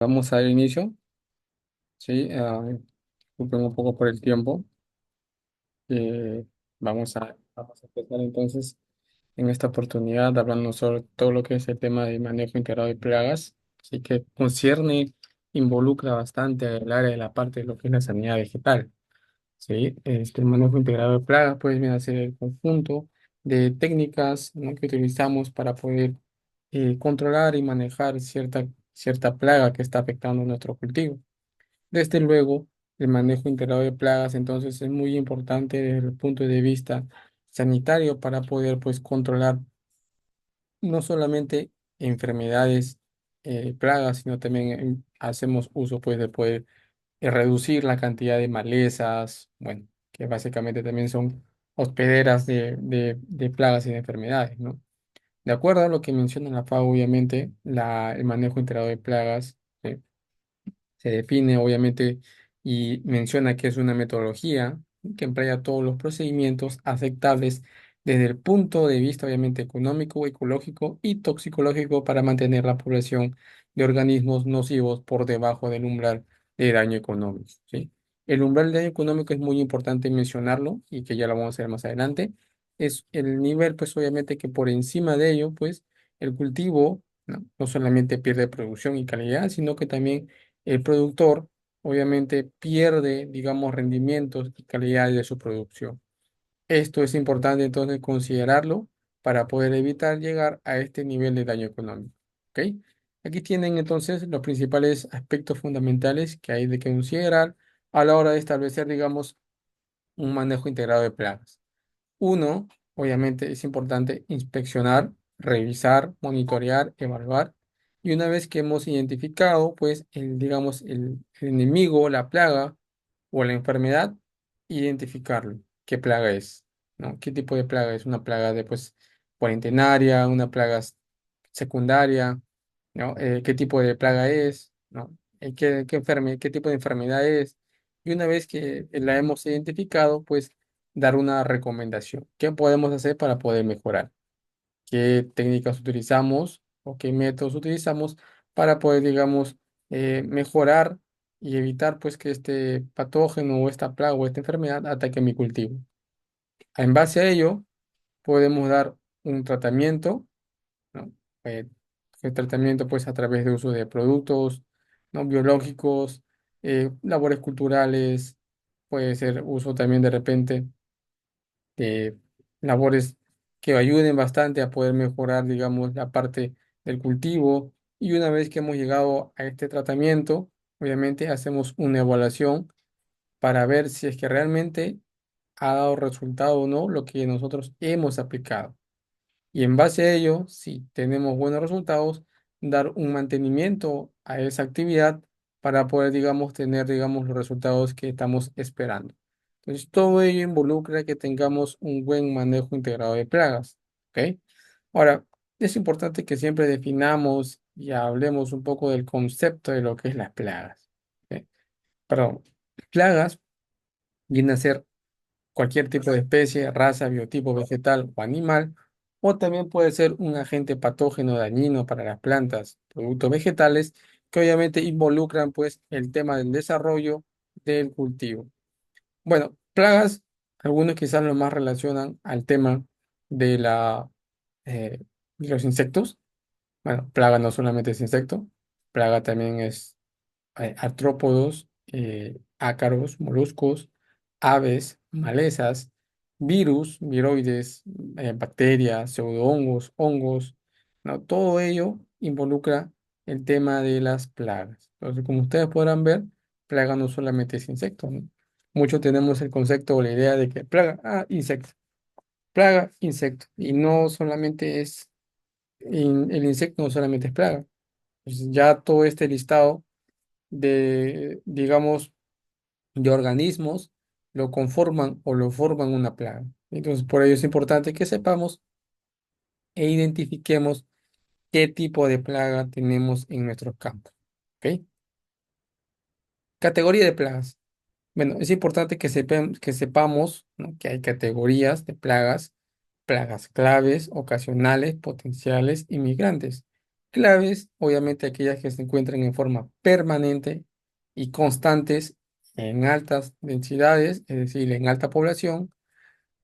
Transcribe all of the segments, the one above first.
Vamos a dar inicio, ¿sí? Disculpen un poco por el tiempo. Eh, vamos a empezar entonces en esta oportunidad hablando sobre todo lo que es el tema de manejo integrado de plagas, así que concierne, involucra bastante el área de la parte de lo que es la sanidad vegetal, ¿sí? El manejo integrado de plagas pues viene a ser el conjunto de técnicas, ¿no?, que utilizamos para poder controlar y manejar cierta plaga que está afectando nuestro cultivo. Desde luego, el manejo integrado de plagas entonces es muy importante desde el punto de vista sanitario para poder pues controlar no solamente enfermedades, plagas, sino también hacemos uso pues de poder reducir la cantidad de malezas, bueno, que básicamente también son hospederas de plagas y de enfermedades, ¿no? De acuerdo a lo que menciona la FAO, obviamente, el manejo integrado de plagas, se define obviamente y menciona que es una metodología que emplea todos los procedimientos aceptables desde el punto de vista obviamente económico, ecológico y toxicológico para mantener la población de organismos nocivos por debajo del umbral de daño económico, ¿sí? El umbral de daño económico es muy importante mencionarlo y que ya lo vamos a ver más adelante. Es el nivel, pues obviamente que por encima de ello, pues el cultivo no solamente pierde producción y calidad, sino que también el productor obviamente pierde, digamos, rendimientos y calidad de su producción. Esto es importante entonces considerarlo para poder evitar llegar a este nivel de daño económico. ¿Ok? Aquí tienen entonces los principales aspectos fundamentales que hay de que considerar a la hora de establecer, digamos, un manejo integrado de plagas. Uno, obviamente es importante inspeccionar, revisar, monitorear, evaluar. Y una vez que hemos identificado, pues, digamos, el enemigo, la plaga o la enfermedad, identificarlo. ¿Qué plaga es? ¿No? ¿Qué tipo de plaga es? Una plaga de, pues, cuarentenaria, una plaga secundaria, ¿no? ¿Qué tipo de plaga es? ¿No? ¿Qué tipo de enfermedad es? Y una vez que la hemos identificado, pues, dar una recomendación. ¿Qué podemos hacer para poder mejorar? ¿Qué técnicas utilizamos o qué métodos utilizamos para poder, digamos, mejorar y evitar pues que este patógeno o esta plaga o esta enfermedad ataque mi cultivo? En base a ello, podemos dar un tratamiento, ¿no? Eh, el tratamiento pues a través de uso de productos, ¿no?, biológicos, labores culturales, puede ser uso también de repente labores que ayuden bastante a poder mejorar, digamos, la parte del cultivo. Y una vez que hemos llegado a este tratamiento, obviamente hacemos una evaluación para ver si es que realmente ha dado resultado o no lo que nosotros hemos aplicado. Y en base a ello, si tenemos buenos resultados, dar un mantenimiento a esa actividad para poder, digamos, tener, digamos, los resultados que estamos esperando. Entonces, todo ello involucra que tengamos un buen manejo integrado de plagas. ¿Ok? Ahora, es importante que siempre definamos y hablemos un poco del concepto de lo que es las plagas. ¿Ok? Perdón, plagas viene a ser cualquier tipo de especie, raza, biotipo vegetal o animal, o también puede ser un agente patógeno dañino para las plantas, productos vegetales, que obviamente involucran pues el tema del desarrollo del cultivo. Bueno, plagas, algunos quizás lo más relacionan al tema de eh, de los insectos. Bueno, plaga no solamente es insecto, plaga también es artrópodos, ácaros, moluscos, aves, malezas, virus, viroides, bacterias, pseudohongos, hongos, ¿no? Todo ello involucra el tema de las plagas. Entonces, como ustedes podrán ver, plaga no solamente es insecto, ¿no? Muchos tenemos el concepto o la idea de que plaga, insecto, y no solamente el insecto no solamente es plaga. Entonces, ya todo este listado de, digamos, de organismos lo conforman o lo forman una plaga. Entonces, por ello es importante que sepamos e identifiquemos qué tipo de plaga tenemos en nuestros campos. ¿Ok? Categoría de plagas. Bueno, es importante que sepamos, ¿no?, que hay categorías de plagas, plagas claves, ocasionales, potenciales y migrantes. claves, obviamente aquellas que se encuentran en forma permanente y constantes en altas densidades, es decir, en alta población.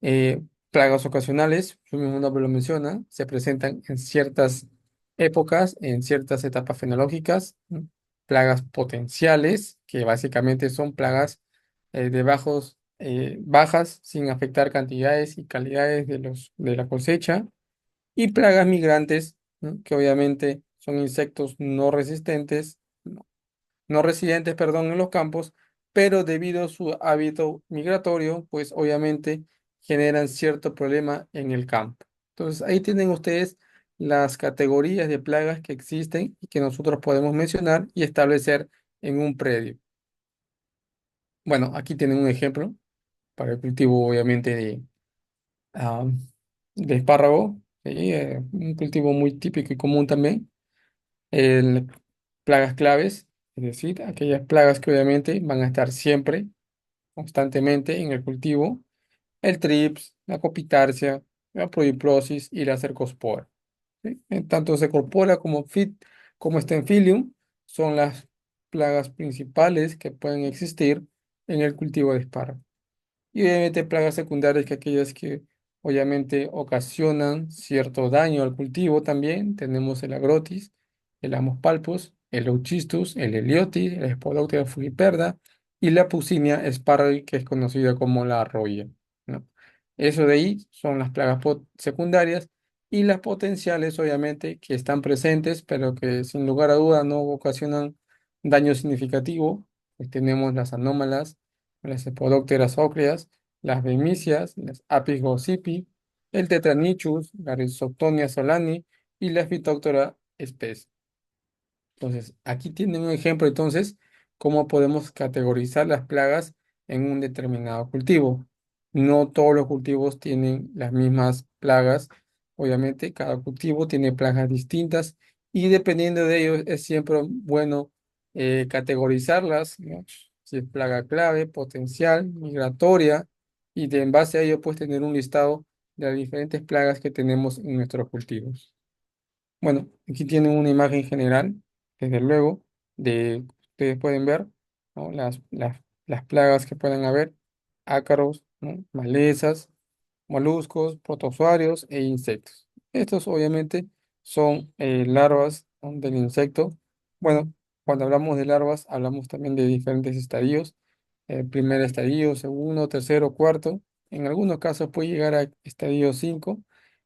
Plagas ocasionales, su mismo nombre lo menciona, se presentan en ciertas épocas, en ciertas etapas fenológicas, ¿no? Plagas potenciales, que básicamente son plagas bajas, sin afectar cantidades y calidades de la cosecha, y plagas migrantes, ¿no? Que obviamente son insectos no resistentes, no residentes, perdón, en los campos, pero debido a su hábito migratorio, pues obviamente generan cierto problema en el campo. Entonces, ahí tienen ustedes las categorías de plagas que existen y que nosotros podemos mencionar y establecer en un predio. Bueno, aquí tienen un ejemplo para el cultivo, obviamente, ah, de espárrago, ¿sí? Un cultivo muy típico y común también. El- Plagas claves, es decir, aquellas plagas que obviamente van a estar siempre constantemente en el cultivo: el trips, la copitarsia, la prohiplosis y la cercospora. ¿Sí? Tanto Cercospora como Staphylium son las plagas principales que pueden existir en el cultivo de espárragos. Y obviamente plagas secundarias, que aquellas que obviamente ocasionan cierto daño al cultivo también. Tenemos el agrotis, el Haemospalpus, el Leucistus, el Heliotis, el Spodoptera frugiperda y la Puccinia spargi, que es conocida como la arroya, ¿no? Eso de ahí son las plagas secundarias, y las potenciales, obviamente, que están presentes, pero que sin lugar a duda no ocasionan daño significativo. Pues tenemos las anómalas, las Lepidopteras ócreas, las bemicias, las Apis gossypii, el Tetranychus, la Rhizoctonia solani y la Phytophthora specie. Entonces, aquí tienen un ejemplo, entonces, cómo podemos categorizar las plagas en un determinado cultivo. No todos los cultivos tienen las mismas plagas. Obviamente, cada cultivo tiene plagas distintas, y dependiendo de ello es siempre bueno categorizarlas, ¿no? Si es plaga clave, potencial, migratoria, y en base a ello, pues tener un listado de las diferentes plagas que tenemos en nuestros cultivos. Bueno, aquí tienen una imagen general, desde luego, ustedes pueden ver, ¿no? Las plagas que pueden haber: ácaros, ¿no? Malezas, moluscos, protozoarios e insectos. Estos obviamente son larvas, ¿no? Del insecto. Bueno, cuando hablamos de larvas, hablamos también de diferentes estadios: primer estadio, segundo, tercero, cuarto. En algunos casos puede llegar a estadio 5,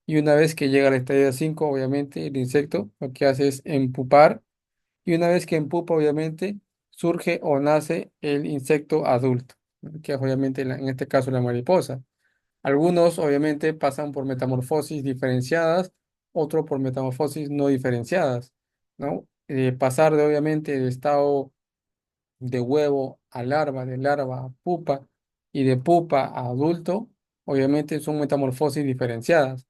y una vez que llega al estadio 5, obviamente el insecto lo que hace es empupar, y una vez que empupa, obviamente surge o nace el insecto adulto, ¿no? Que es obviamente en este caso la mariposa. Algunos obviamente pasan por metamorfosis diferenciadas, otros por metamorfosis no diferenciadas, ¿no? Pasar de obviamente el estado de huevo a larva, de larva a pupa y de pupa a adulto, obviamente son metamorfosis diferenciadas.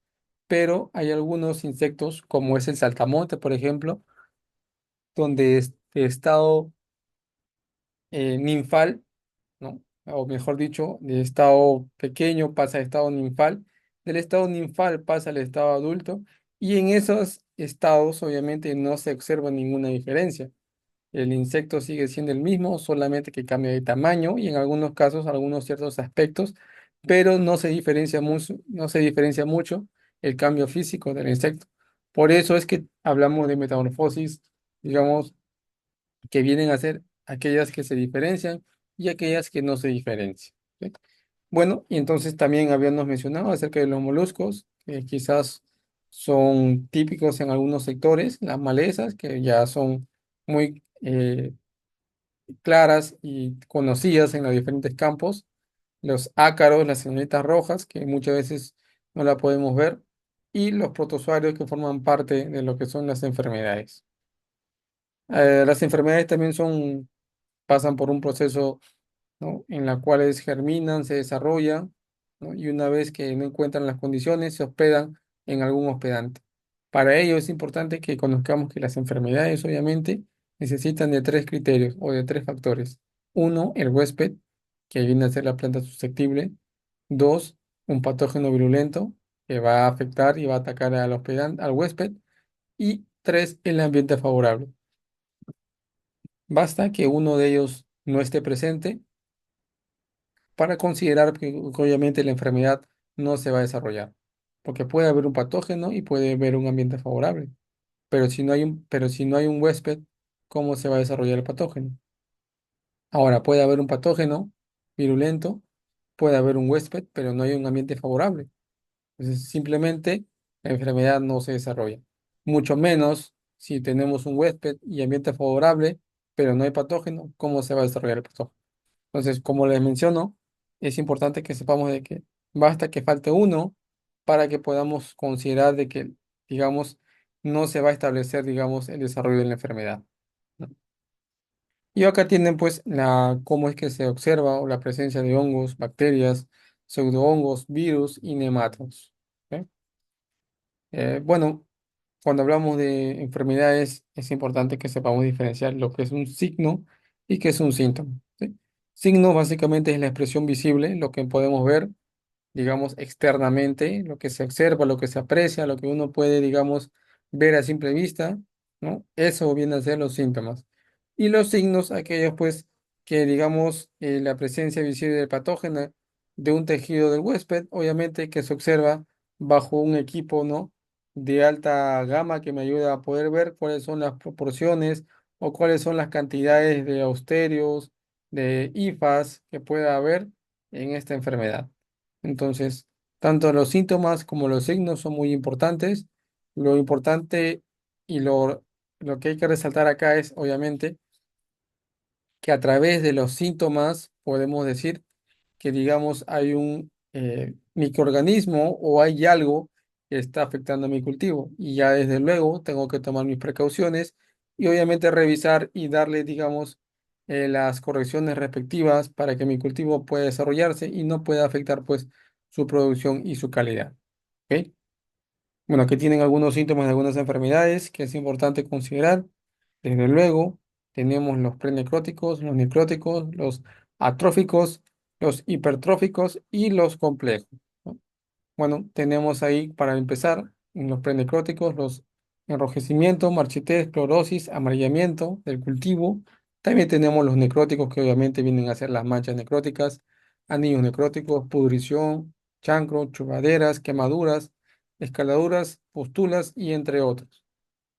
Pero hay algunos insectos, como es el saltamonte, por ejemplo, donde este estado ninfal, ¿no? O mejor dicho, de estado pequeño pasa a estado ninfal, del estado ninfal pasa al estado adulto, y en esos estados obviamente no se observa ninguna diferencia. El insecto sigue siendo el mismo, solamente que cambia de tamaño y en algunos casos algunos ciertos aspectos, pero no se diferencia mucho el cambio físico del insecto. Por eso es que hablamos de metamorfosis, digamos, que vienen a ser aquellas que se diferencian y aquellas que no se diferencian. ¿Sí? Bueno, y entonces también habíamos mencionado acerca de los moluscos, que quizás son típicos en algunos sectores: las malezas, que ya son muy claras y conocidas en los diferentes campos; los ácaros, las señoritas rojas, que muchas veces no la podemos ver; y los protozoarios, que forman parte de lo que son las enfermedades. Las enfermedades también pasan por un proceso, ¿no? En la cuales germinan, se desarrollan, ¿no? Y una vez que no encuentran las condiciones, se hospedan en algún hospedante. Para ello es importante que conozcamos que las enfermedades obviamente necesitan de tres criterios o de tres factores. Uno, el huésped, que viene a ser la planta susceptible. Dos, un patógeno virulento que va a afectar y va a atacar al hospedante, al huésped. Y tres, el ambiente favorable. Basta que uno de ellos no esté presente para considerar que obviamente la enfermedad no se va a desarrollar, porque puede haber un patógeno y puede haber un ambiente favorable, pero si no hay un huésped, ¿cómo se va a desarrollar el patógeno? Ahora, puede haber un patógeno virulento, puede haber un huésped, pero no hay un ambiente favorable. Entonces, simplemente la enfermedad no se desarrolla. Mucho menos si tenemos un huésped y ambiente favorable, pero no hay patógeno, ¿cómo se va a desarrollar el patógeno? Entonces, como les menciono, es importante que sepamos de que basta que falte uno para que podamos considerar de que, digamos, no se va a establecer, digamos, el desarrollo de la enfermedad, ¿no? Y acá tienen pues cómo es que se observa la presencia de hongos, bacterias, pseudohongos, virus y nematodos. ¿Ok? Bueno, cuando hablamos de enfermedades es importante que sepamos diferenciar lo que es un signo y qué es un síntoma. ¿Sí? Signo básicamente es la expresión visible, lo que podemos ver, digamos, externamente, lo que se observa, lo que se aprecia, lo que uno puede, digamos, ver a simple vista, ¿no? Eso viene a ser los síntomas. Y los signos, aquellos, pues, que, digamos, la presencia visible del patógeno de un tejido del huésped, obviamente que se observa bajo un equipo, ¿no? De alta gama que me ayuda a poder ver cuáles son las proporciones o cuáles son las cantidades de austerios, de IFAs que pueda haber en esta enfermedad. Entonces, tanto los síntomas como los signos son muy importantes. Lo importante y lo que hay que resaltar acá es, obviamente, que a través de los síntomas podemos decir que, digamos, hay un microorganismo o hay algo que está afectando a mi cultivo. Y ya desde luego tengo que tomar mis precauciones y obviamente revisar y darle, digamos, las correcciones respectivas para que mi cultivo pueda desarrollarse y no pueda afectar, pues, su producción y su calidad. ¿Ok? Bueno, aquí tienen algunos síntomas de algunas enfermedades que es importante considerar. Desde luego, tenemos los prenecróticos, los necróticos, los atróficos, los hipertróficos y los complejos, ¿no? Bueno, tenemos ahí para empezar en los prenecróticos los enrojecimiento, marchitez, clorosis, amarillamiento del cultivo. También tenemos los necróticos que obviamente vienen a ser las manchas necróticas, anillos necróticos, pudrición, chancro, chupaderas, quemaduras, escaladuras, pústulas y entre otros.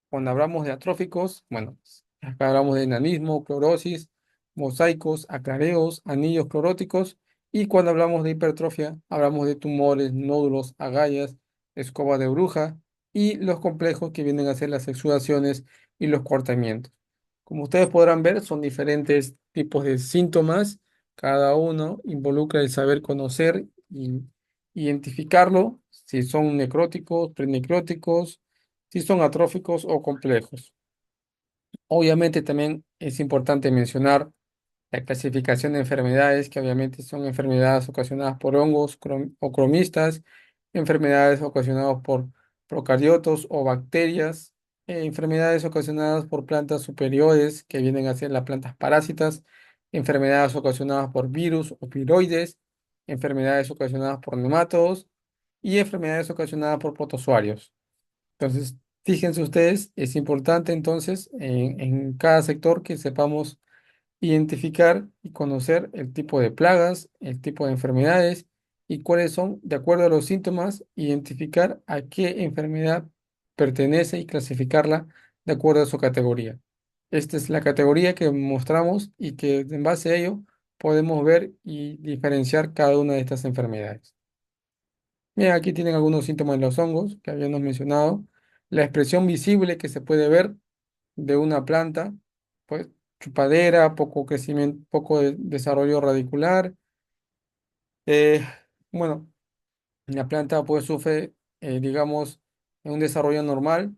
Cuando hablamos de atróficos, bueno, pues, acá hablamos de enanismo, clorosis, mosaicos, aclareos, anillos cloróticos. Y cuando hablamos de hipertrofia, hablamos de tumores, nódulos, agallas, escoba de bruja y los complejos que vienen a ser las exudaciones y los cortamientos. Como ustedes podrán ver, son diferentes tipos de síntomas. Cada uno involucra el saber conocer y identificarlo, si son necróticos, prenecróticos, si son atróficos o complejos. Obviamente también es importante mencionar la clasificación de enfermedades, que obviamente son enfermedades ocasionadas por hongos o cromistas, enfermedades ocasionadas por procariotos o bacterias, enfermedades ocasionadas por plantas superiores, que vienen a ser las plantas parásitas, enfermedades ocasionadas por virus o viroides, enfermedades ocasionadas por nematodos y enfermedades ocasionadas por protozoarios. Entonces, fíjense ustedes, es importante entonces en cada sector que sepamos identificar y conocer el tipo de plagas, el tipo de enfermedades y cuáles son, de acuerdo a los síntomas, identificar a qué enfermedad pertenece y clasificarla de acuerdo a su categoría. Esta es la categoría que mostramos y que en base a ello podemos ver y diferenciar cada una de estas enfermedades. Bien, aquí tienen algunos síntomas de los hongos que habíamos mencionado. La expresión visible que se puede ver de una planta, pues chupadera, poco crecimiento, poco desarrollo radicular. Eh, bueno, la planta pues sufre, digamos, un desarrollo normal,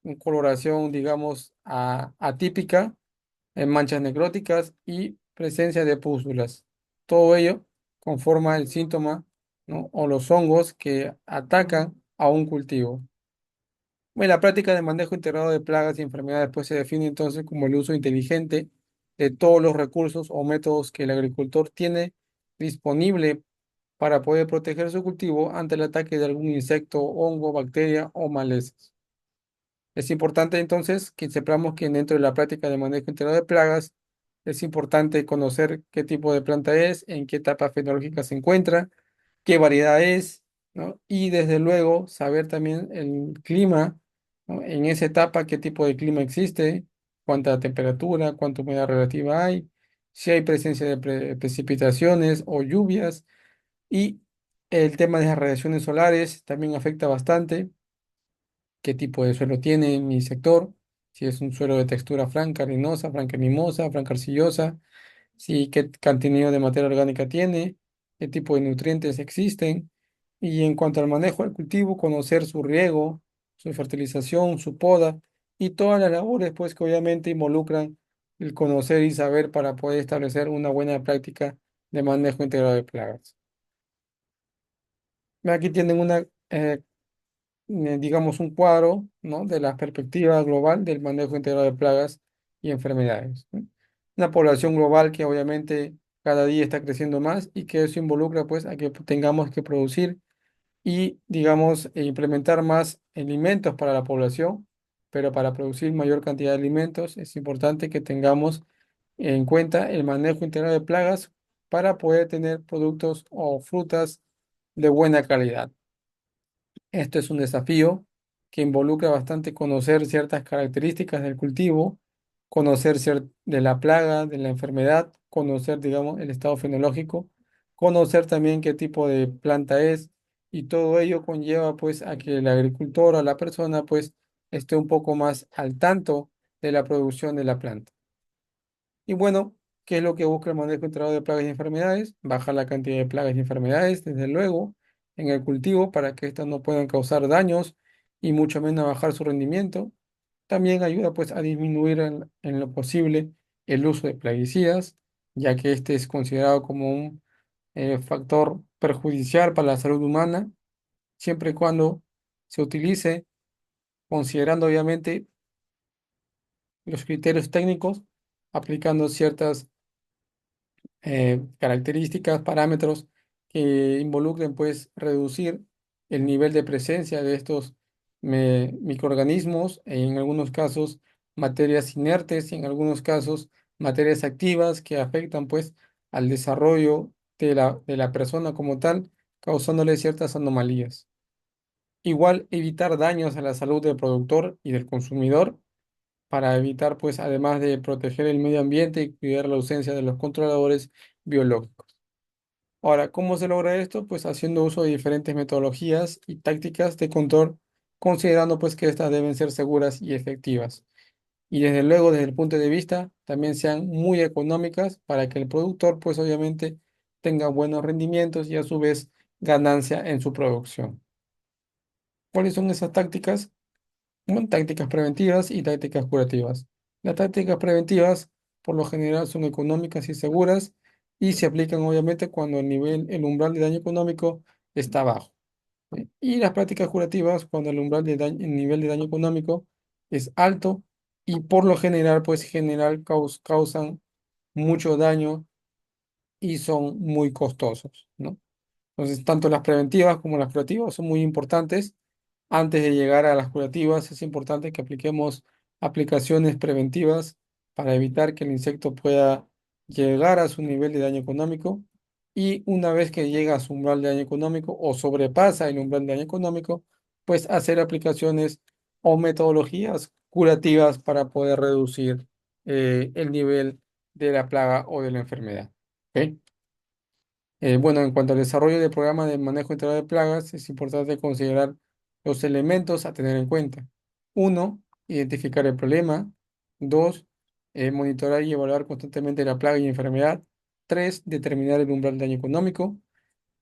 una coloración, digamos, atípica, en manchas necróticas y presencia de pústulas. Todo ello conforma el síntoma, ¿no? O los hongos que atacan a un cultivo. Bueno, la práctica de manejo integrado de plagas y enfermedades pues se define entonces como el uso inteligente de todos los recursos o métodos que el agricultor tiene disponible para poder proteger su cultivo ante el ataque de algún insecto, hongo, bacteria o malezas. Es importante entonces que sepamos que dentro de la práctica de manejo integral de plagas es importante conocer qué tipo de planta es, en qué etapa fenológica se encuentra, qué variedad es, ¿no? Y desde luego saber también el clima, ¿no? En esa etapa, qué tipo de clima existe, cuánta temperatura, cuánta humedad relativa hay, si hay presencia de precipitaciones o lluvias. Y el tema de las radiaciones solares también afecta bastante qué tipo de suelo tiene mi sector, si es un suelo de textura franca, arenosa, franca mimosa, franca arcillosa, si qué contenido de materia orgánica tiene, qué tipo de nutrientes existen. Y en cuanto al manejo del cultivo, conocer su riego, su fertilización, su poda y todas las labores pues que obviamente involucran el conocer y saber para poder establecer una buena práctica de manejo integrado de plagas. Aquí tienen digamos, un cuadro, ¿no? De la perspectiva global del manejo integrado de plagas y enfermedades, ¿no? Una población global que obviamente cada día está creciendo más y que eso involucra pues a que tengamos que producir y, digamos, implementar más alimentos para la población, pero para producir mayor cantidad de alimentos es importante que tengamos en cuenta el manejo integral de plagas para poder tener productos o frutas de buena calidad. Esto es un desafío que involucra bastante conocer ciertas características del cultivo, conocer de la plaga, de la enfermedad, conocer, digamos, el estado fenológico, conocer también qué tipo de planta es, y todo ello conlleva pues a que el agricultor o la persona pues esté un poco más al tanto de la producción de la planta. Y bueno, ¿qué es lo que busca el manejo integrado de plagas y enfermedades? Bajar la cantidad de plagas y enfermedades, desde luego, en el cultivo para que éstas no puedan causar daños y mucho menos bajar su rendimiento. También ayuda pues a disminuir en lo posible el uso de plaguicidas, ya que este es considerado como un factor perjudicial para la salud humana, siempre y cuando se utilice considerando obviamente los criterios técnicos, aplicando ciertas características, parámetros que involucren pues reducir el nivel de presencia de estos microorganismos, en algunos casos materias inertes y en algunos casos materias activas que afectan pues al desarrollo de la persona como tal, causándole ciertas anomalías. Igual evitar daños a la salud del productor y del consumidor para evitar pues además de proteger el medio ambiente y cuidar la ausencia de los controladores biológicos. Ahora, ¿cómo se logra esto? Pues haciendo uso de diferentes metodologías y tácticas de control, considerando pues que estas deben ser seguras y efectivas. Y desde luego, desde el punto de vista, también sean muy económicas para que el productor pues obviamente tenga buenos rendimientos y a su vez ganancia en su producción. ¿Cuáles son esas tácticas? Bueno, tácticas preventivas y tácticas curativas. Las tácticas preventivas por lo general son económicas y seguras y se aplican obviamente cuando el umbral de daño económico está bajo. ¿Sí? Y las prácticas curativas cuando el nivel de daño económico es alto y por lo general pues causan mucho daño y son muy costosos, ¿no? Entonces, tanto las preventivas como las curativas son muy importantes. Antes de llegar a las curativas, es importante que apliquemos aplicaciones preventivas para evitar que el insecto pueda llegar a su nivel de daño económico. Y una vez que llega a su umbral de daño económico o sobrepasa el umbral de daño económico, pues hacer aplicaciones o metodologías curativas para poder reducir el nivel de la plaga o de la enfermedad. ¿Ok? Bueno, en cuanto al desarrollo del programa de manejo integral de plagas, es importante considerar los elementos a tener en cuenta. Uno, identificar el problema. Dos, monitorar y evaluar constantemente la plaga y enfermedad. Tres, determinar el umbral de daño económico.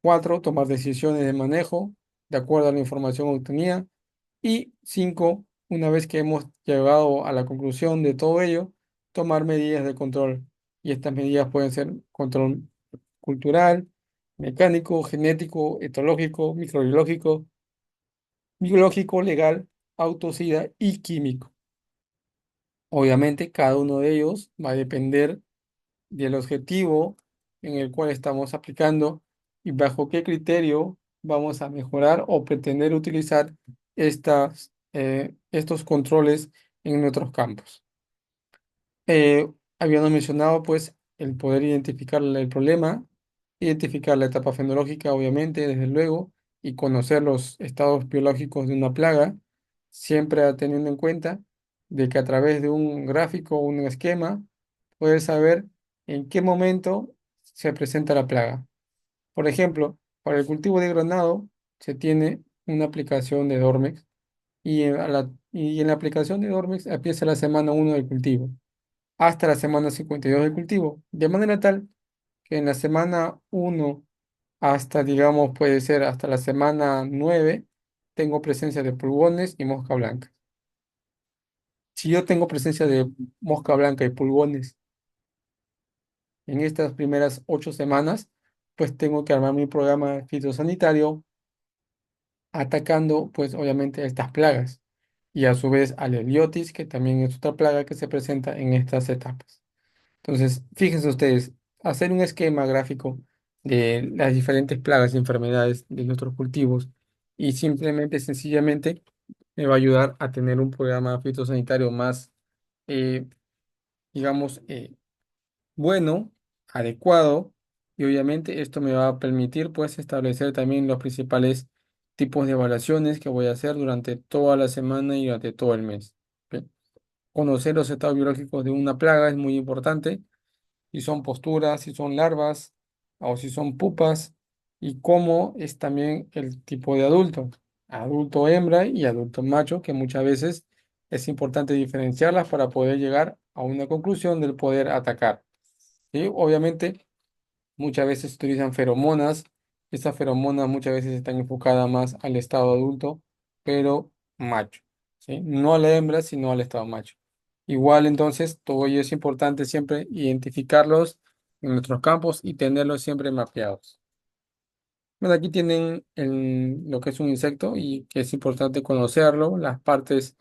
Cuatro, tomar decisiones de manejo de acuerdo a la información obtenida. Y cinco, una vez que hemos llegado a la conclusión de todo ello, tomar medidas de control. Y estas medidas pueden ser control cultural, mecánico, genético, etológico, microbiológico, biológico, legal, autocida y químico. Obviamente, cada uno de ellos va a depender del objetivo en el cual estamos aplicando y bajo qué criterio vamos a mejorar o pretender utilizar estas estos controles en nuestros campos. Habíamos mencionado pues el poder identificar el problema, identificar la etapa fenológica, obviamente, desde luego, y conocer los estados biológicos de una plaga, siempre teniendo en cuenta de que a través de un gráfico o un esquema, puedes saber en qué momento se presenta la plaga. Por ejemplo, para el cultivo de granado se tiene una aplicación de Dormex y en la aplicación de Dormex empieza la semana 1 del cultivo hasta la semana 52 del cultivo, de manera tal que en la semana 1 hasta, digamos, puede ser hasta la semana 9 tengo presencia de pulgones y mosca blanca. Si yo tengo presencia de mosca blanca y pulgones en estas primeras 8 semanas, pues tengo que armar mi programa fitosanitario atacando, pues obviamente, estas plagas y a su vez al heliotis, que también es otra plaga que se presenta en estas etapas. Entonces, fíjense ustedes, hacer un esquema gráfico de las diferentes plagas y enfermedades de nuestros cultivos y simplemente, sencillamente, me va a ayudar a tener un programa fitosanitario más, eh, digamos, bueno, adecuado, y obviamente esto me va a permitir pues establecer también los principales tipos de evaluaciones que voy a hacer durante toda la semana y durante todo el mes. ¿Ok? Conocer los estados biológicos de una plaga es muy importante, si son posturas, si son larvas o si son pupas, y cómo es también el tipo de adulto, adulto hembra y adulto macho, que muchas veces es importante diferenciarlas para poder llegar a una conclusión del poder atacar. ¿Sí? Obviamente, muchas veces se utilizan feromonas. Estas feromonas muchas veces están enfocadas más al estado adulto, pero macho. ¿Sí? No a la hembra, sino al estado macho. Igual, entonces, todo ello es importante siempre identificarlos en nuestros campos y tenerlos siempre mapeados. Bueno, aquí tienen lo que es un insecto y que es importante conocerlo, las partes,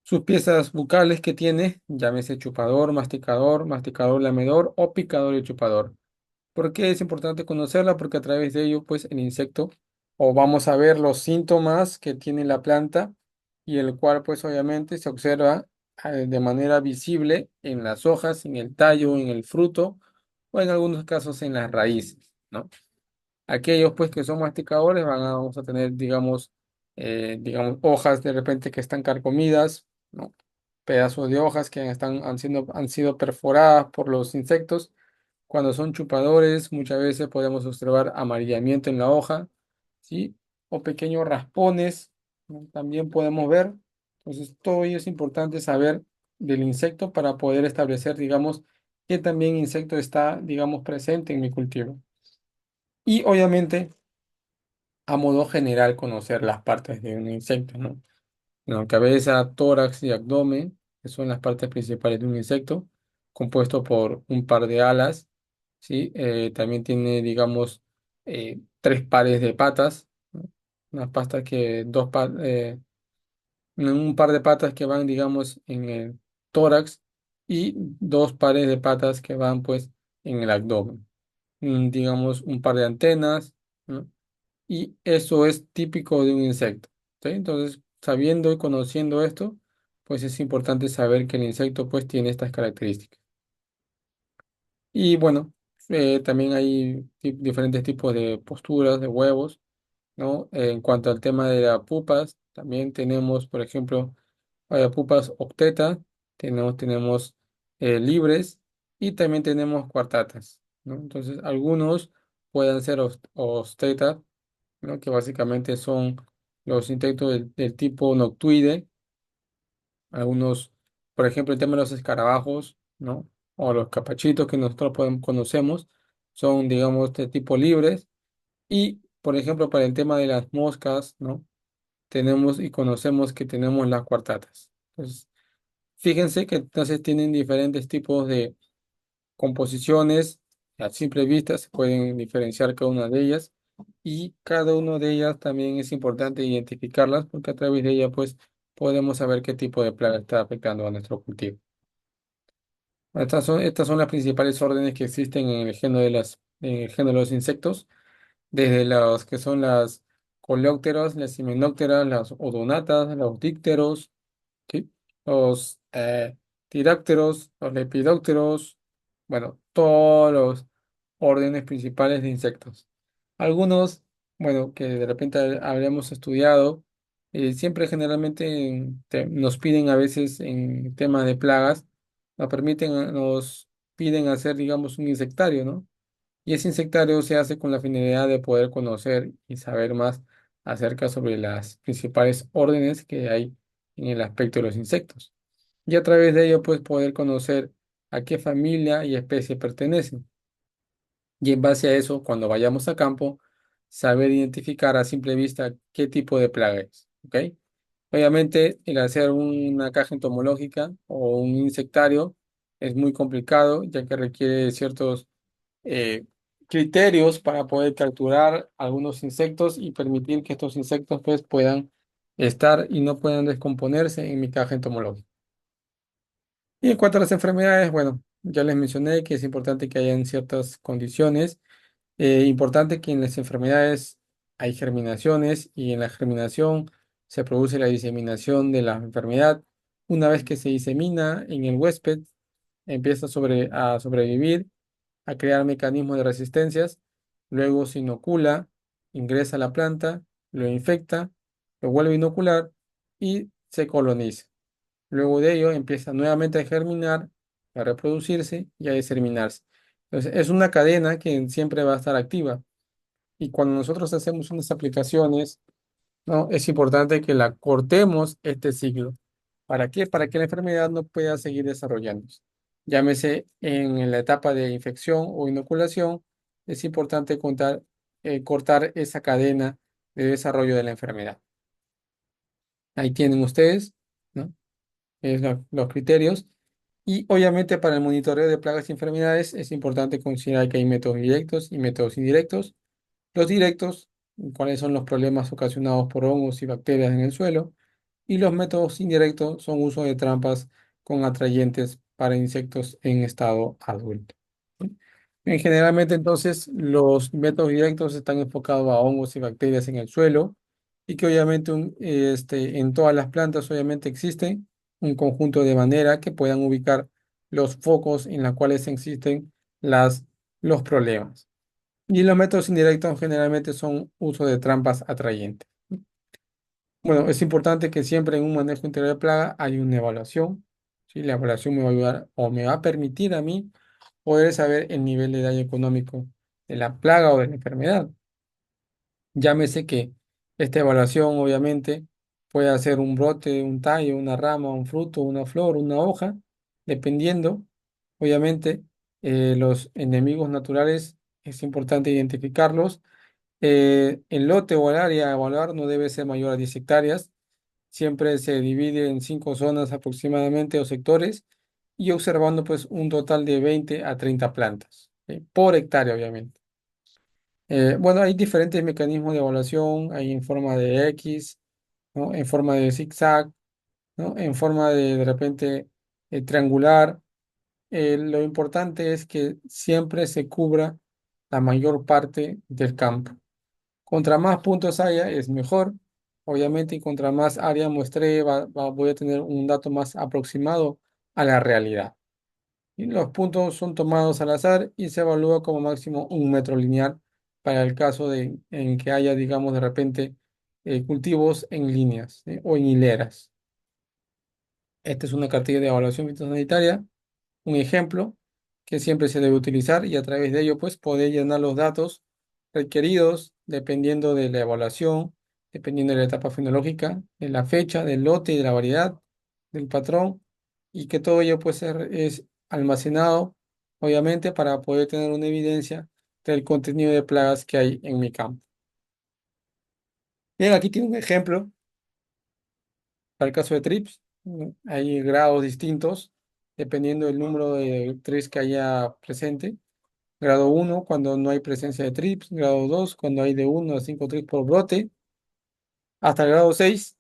sus piezas bucales que tiene, llámese chupador, masticador lamedor o picador y chupador. ¿Por qué es importante conocerla? Porque a través de ello, pues el insecto, o vamos a ver los síntomas que tiene la planta y el cual, pues obviamente se observa de manera visible en las hojas, en el tallo, en el fruto o en algunos casos en las raíces, ¿no? Aquellos pues que son masticadores vamos a tener, digamos, hojas de repente que están carcomidas, ¿no? Pedazos de hojas que han sido perforadas por los insectos. Cuando son chupadores, muchas veces podemos observar amarillamiento en la hoja, ¿sí? O pequeños raspones, ¿no? También podemos ver. Entonces, todo ello es importante saber del insecto para poder establecer, digamos, qué también insecto está, digamos, presente en mi cultivo. Y obviamente, a modo general, conocer las partes de un insecto, ¿no? La cabeza, tórax y abdomen, que son las partes principales de un insecto, compuesto por un par de alas, ¿sí? También tiene, digamos, tres pares de patas, ¿no? Unas patas que, un par de patas que van, digamos, en el tórax y dos pares de patas que van, pues, en el abdomen. Digamos, un par de antenas, ¿no? Y eso es típico de un insecto. ¿Sí? Entonces, sabiendo y conociendo esto, pues es importante saber que el insecto pues tiene estas características. Y bueno, también hay diferentes tipos de posturas de huevos, ¿no? En cuanto al tema de las pupas, también tenemos, por ejemplo, pupas octeta, tenemos libres y también tenemos cuartatas, ¿no? Entonces, algunos pueden ser octeta, ¿no? Que básicamente son los insectos del tipo noctuide, algunos, por ejemplo, el tema de los escarabajos, ¿no? O los capachitos que nosotros conocemos, son, digamos, de tipo libres, y, por ejemplo, para el tema de las moscas, ¿no? Tenemos y conocemos que tenemos las cuartatas. Entonces, fíjense que entonces tienen diferentes tipos de composiciones, a simple vista se pueden diferenciar cada una de ellas y cada una de ellas también es importante identificarlas porque a través de ellas pues podemos saber qué tipo de plaga está afectando a nuestro cultivo. Estas son las principales órdenes que existen en el género de los insectos, desde las que son las coleópteros, las himenópteras, las odonatas, los dípteros, ¿sí? Los tirácteros, los lepidópteros, bueno, todos los órdenes principales de insectos. Algunos, bueno, que de repente habremos estudiado, siempre generalmente nos piden a veces en tema de plagas, nos piden hacer, digamos, un insectario, ¿no? Y ese insectario se hace con la finalidad de poder conocer y saber más acerca sobre las principales órdenes que hay en el aspecto de los insectos. Y a través de ello, pues, poder conocer a qué familia y especie pertenecen. Y en base a eso, cuando vayamos a campo, saber identificar a simple vista qué tipo de plaga es. ¿Ok? Obviamente, el hacer una caja entomológica o un insectario es muy complicado, ya que requiere ciertos eh, criterios para poder capturar algunos insectos y permitir que estos insectos pues, puedan estar y no puedan descomponerse en mi caja entomológica. Y en cuanto a las enfermedades, bueno, ya les mencioné que es importante que hayan ciertas condiciones. Importante que en las enfermedades hay germinaciones y en la germinación se produce la diseminación de la enfermedad. Una vez que se disemina en el huésped, empieza a sobrevivir, a crear mecanismos de resistencias, luego se inocula, ingresa a la planta, lo infecta, lo vuelve a inocular y se coloniza. Luego de ello empieza nuevamente a germinar, a reproducirse y a diseminarse. Entonces, es una cadena que siempre va a estar activa. Y cuando nosotros hacemos unas aplicaciones, ¿no? Es importante que la cortemos este ciclo. ¿Para qué? Para que la enfermedad no pueda seguir desarrollándose. Llámese en la etapa de infección o inoculación, es importante cortar esa cadena de desarrollo de la enfermedad. Ahí tienen ustedes, ¿no? Los criterios. Y obviamente para el monitoreo de plagas y enfermedades es importante considerar que hay métodos directos y métodos indirectos. Los directos, cuáles son los problemas ocasionados por hongos y bacterias en el suelo, y los métodos indirectos son uso de trampas con atrayentes para insectos en estado adulto. ¿Sí? Generalmente entonces los métodos directos están enfocados a hongos y bacterias en el suelo y que obviamente en todas las plantas obviamente existe un conjunto de manera que puedan ubicar los focos en los cuales existen los problemas. Y los métodos indirectos generalmente son uso de trampas atrayentes. Bueno, es importante que siempre en un manejo integral de plaga hay una evaluación. ¿Sí? La evaluación me va a ayudar o me va a permitir a mí poder saber el nivel de daño económico de la plaga o de la enfermedad. Llámese que esta evaluación obviamente puede ser un brote, un tallo, una rama, un fruto, una flor, una hoja, dependiendo. Obviamente, los enemigos naturales es importante identificarlos. El lote o el área a evaluar no debe ser mayor a 10 hectáreas. Siempre se divide en 5 zonas aproximadamente o sectores y observando pues un total de 20 a 30 plantas, por hectárea obviamente. Bueno, hay diferentes mecanismos de evaluación, hay en forma de X, ¿no? En forma de zigzag, ¿no? En forma de repente triangular. Lo importante es que siempre se cubra la mayor parte del campo. Contra más puntos haya, es mejor. Obviamente, y contra más área muestre, voy a tener un dato más aproximado a la realidad. Y los puntos son tomados al azar y se evalúa como máximo 1 metro lineal para el caso en que haya, digamos, de repente cultivos en líneas, o en hileras. Esta es una cartilla de evaluación fitosanitaria, un ejemplo que siempre se debe utilizar y a través de ello pues poder llenar los datos requeridos dependiendo de la evaluación, dependiendo de la etapa fenológica, de la fecha, del lote y de la variedad, del patrón y que todo ello pues es almacenado obviamente para poder tener una evidencia del contenido de plagas que hay en mi campo. Bien, aquí tiene un ejemplo para el caso de trips. Hay grados distintos dependiendo del número de trips que haya presente. Grado 1 cuando no hay presencia de trips, grado 2 cuando hay de 1 a 5 trips por brote, hasta el grado 6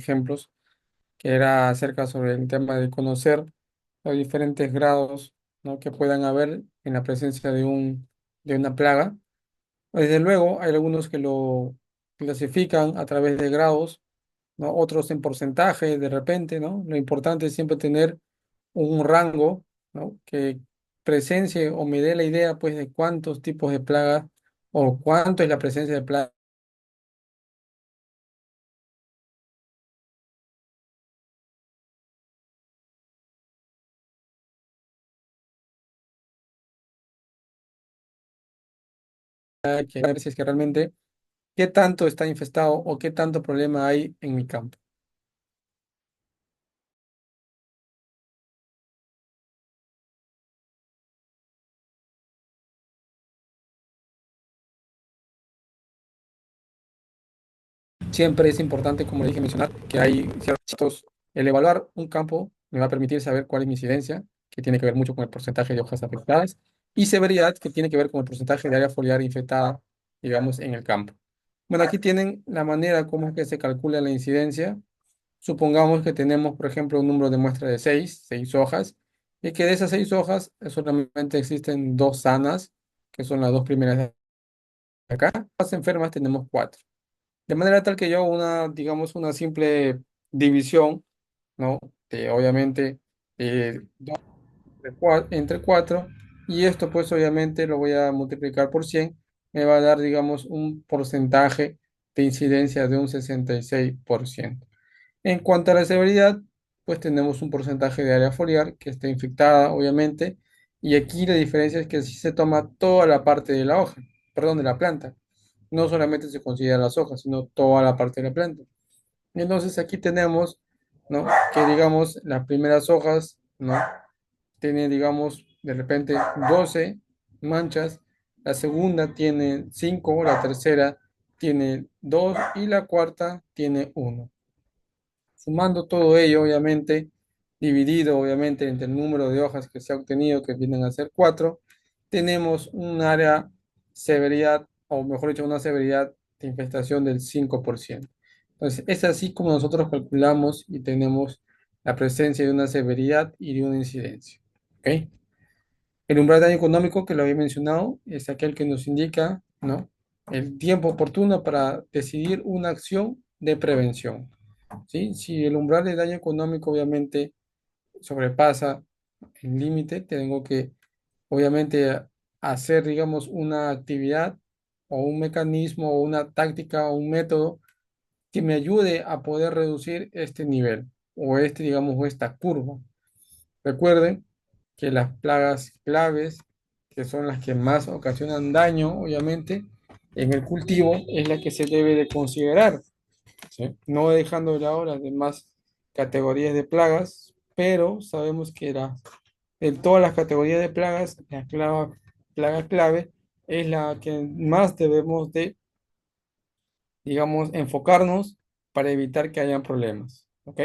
ejemplos, que era acerca sobre el tema de conocer los diferentes grados, ¿no?, que puedan haber en la presencia de una plaga. Desde luego, hay algunos que lo clasifican a través de grados, ¿no? Otros en porcentaje, de repente, ¿no? Lo importante es siempre tener un rango, ¿no?, que presencie o me dé la idea, pues, de cuántos tipos de plagas o cuánto es la presencia de plagas que a ver si es que realmente qué tanto está infestado o qué tanto problema hay en mi campo. Siempre es importante, como le dije, mencionar que hay ciertos, el evaluar un campo me va a permitir saber cuál es mi incidencia, que tiene que ver mucho con el porcentaje de hojas afectadas, y severidad, que tiene que ver con el porcentaje de área foliar infectada, digamos, en el campo. Bueno, aquí tienen la manera como es que se calcula la incidencia. Supongamos que tenemos, por ejemplo, un número de muestra de 6 hojas, y que de esas 6 hojas solamente existen dos sanas, que son las dos primeras de acá. Las enfermas tenemos cuatro. De manera tal que yo hago una, digamos, una simple división, ¿no? De, obviamente, dos entre 4, y esto pues obviamente lo voy a multiplicar por 100, me va a dar, digamos, un porcentaje de incidencia de un 66%. En cuanto a la severidad, pues tenemos un porcentaje de área foliar que está infectada, obviamente, y aquí la diferencia es que si se toma toda la parte de la hoja, perdón, de la planta, no solamente se considera las hojas, sino toda la parte de la planta. Entonces aquí tenemos, ¿no?, que digamos las primeras hojas, ¿no?, tiene, digamos, de repente 12 manchas, la segunda tiene 5, la tercera tiene 2 y la cuarta tiene uno. Sumando todo ello, obviamente, dividido obviamente entre el número de hojas que se ha obtenido, que vienen a ser 4, tenemos un área severidad, o mejor dicho, una severidad de infestación del 5%. Entonces, es así como nosotros calculamos y tenemos la presencia de una severidad y de una incidencia. ¿Ok? El umbral de daño económico, que lo había mencionado, es aquel que nos indica, ¿no?, el tiempo oportuno para decidir una acción de prevención. ¿Sí? Si el umbral de daño económico obviamente sobrepasa el límite, tengo que obviamente hacer, digamos, una actividad o un mecanismo o una táctica o un método que me ayude a poder reducir este nivel o este, digamos, o esta curva. Recuerden que las plagas claves, que son las que más ocasionan daño, obviamente, en el cultivo, es la que se debe de considerar, ¿sí?, no dejando de lado las demás categorías de plagas, pero sabemos que en todas las categorías de plagas, plaga clave es la que más debemos de, digamos, enfocarnos para evitar que hayan problemas. ¿Ok?